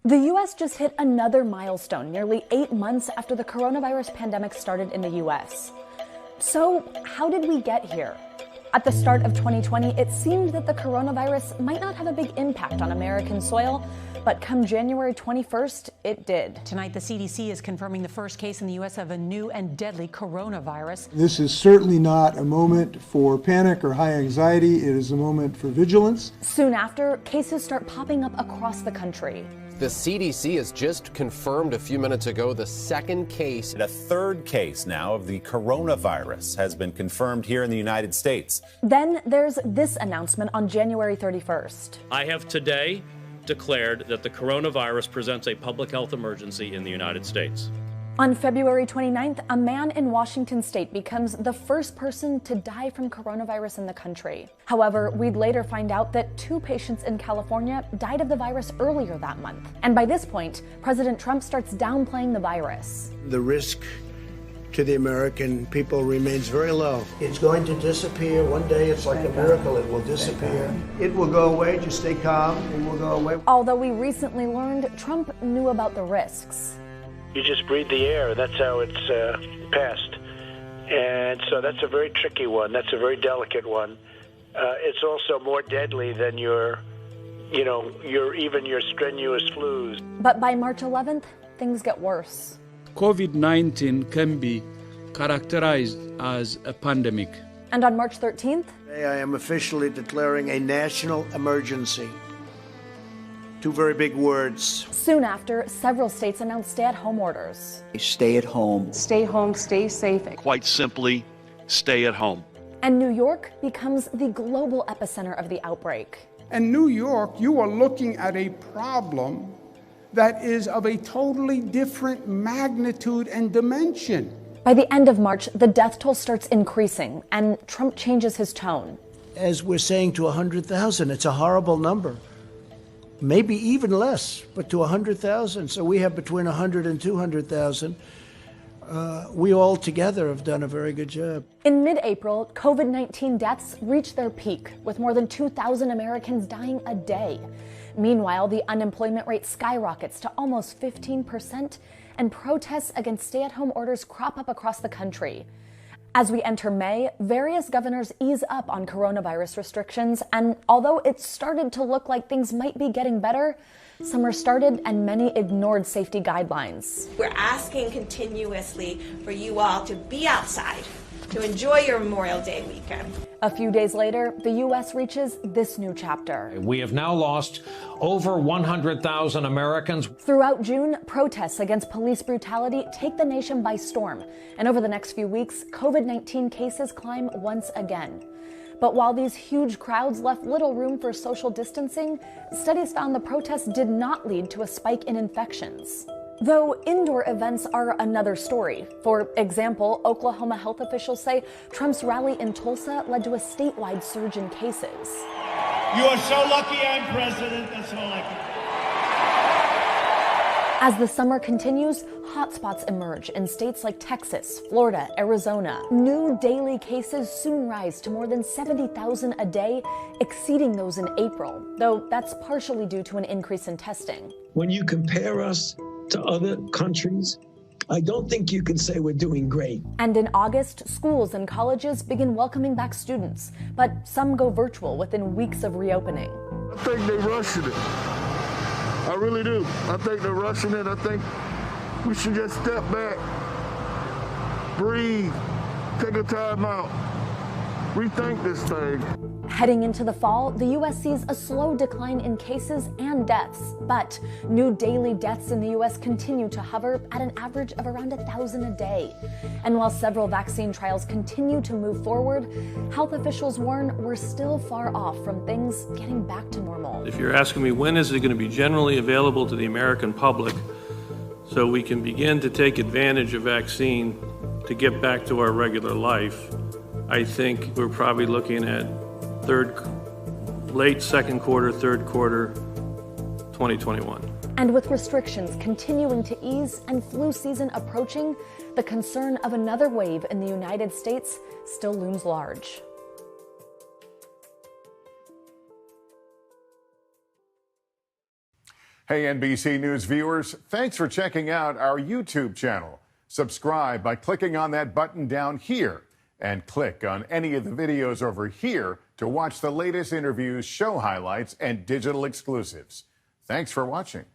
The U.S. just hit another milestone nearly 8 months after the coronavirus pandemic started in the U.S. So, how did we get here? At the start of 2020, it seemed that the coronavirus might not have a big impact on American soil, but come January 21st, it did. Tonight, the CDC is confirming the first case in the U.S. of a new and deadly coronavirus. This is certainly not a moment for panic or high anxiety. It is a moment for vigilance. Soon after, cases start popping up across the country. The CDC has just confirmed a few minutes ago the second case. And a third case now of the coronavirus has been confirmed here in the United States. Then there's this announcement on January 31st. I have today declared that the coronavirus presents a public health emergency in the United States. On February 29th, a man in Washington state becomes the first person to die from coronavirus in the country. However, we'd later find out that 2 patients in California died of the virus earlier that month. And by this point, President Trump starts downplaying the virus. The risk to the American people remains very low. It's going to disappear. One day it's like a miracle. It will disappear. It will go away. Just stay calm. It will go away. Although we recently learned Trump knew about the risks. You just breathe the air. That's how it's passed. And so that's a very tricky one. That's a very delicate one. It's also more deadly than your strenuous flus. But by March 11th, things get worse. COVID-19 can be characterized as a pandemic. And on March 13th, today I am officially declaring a national emergency. 2 very big words. Soon after, several states announced stay-at-home orders. Stay at home. Stay home, stay safe. Quite simply, stay at home. And New York becomes the global epicenter of the outbreak. In New York, you are looking at a problem that is of a totally different magnitude and dimension. By the end of March, the death toll starts increasing, and Trump changes his tone. As we're saying to 100,000, it's a horrible number. Maybe even less, but to 100,000. So we have between 100 and 200,000. We all together have done a very good job. In mid-April, COVID-19 deaths reached their peak, with more than 2,000 Americans dying a day. Meanwhile, the unemployment rate skyrockets to almost 15%, and protests against stay-at-home orders crop up across the country. As we enter May, various governors ease up on coronavirus restrictions, and although it started to look like things might be getting better, summer started and many ignored safety guidelines. We're asking continuously for you all to be outside, to enjoy your Memorial Day weekend. A few days later, the U.S. reaches this new chapter. We have now lost over 100,000 Americans. Throughout June, protests against police brutality take the nation by storm. And over the next few weeks, COVID-19 cases climb once again. But while these huge crowds left little room for social distancing, studies found the protests did not lead to a spike in infections. Though indoor events are another story. For example, Oklahoma health officials say Trump's rally in Tulsa led to a statewide surge in cases. You are so lucky I'm president. That's all I can do. As the summer continues, hotspots emerge in states like Texas, Florida, Arizona. New daily cases soon rise to more than 70,000 a day, exceeding those in April, though that's partially due to an increase in testing. When you compare us to other countries, I don't think you can say we're doing great. And in August, schools and colleges begin welcoming back students, but some go virtual within weeks of reopening. I think they're rushing it. I really do. I think they're rushing it. I think we should just step back, breathe, take a time out, rethink this thing. Heading into the fall, the U.S. sees a slow decline in cases and deaths, but new daily deaths in the U.S. continue to hover at an average of around 1,000 a day. And while several vaccine trials continue to move forward, health officials warn we're still far off from things getting back to normal. If you're asking me when is it going to be generally available to the American public so we can begin to take advantage of vaccine to get back to our regular life, I think we're probably looking at late second quarter, third quarter, 2021. And with restrictions continuing to ease and flu season approaching, the concern of another wave in the United States still looms large. Hey, NBC News viewers, thanks for checking out our YouTube channel. Subscribe by clicking on that button down here and click on any of the videos over here to watch the latest interviews, show highlights, and digital exclusives. Thanks for watching.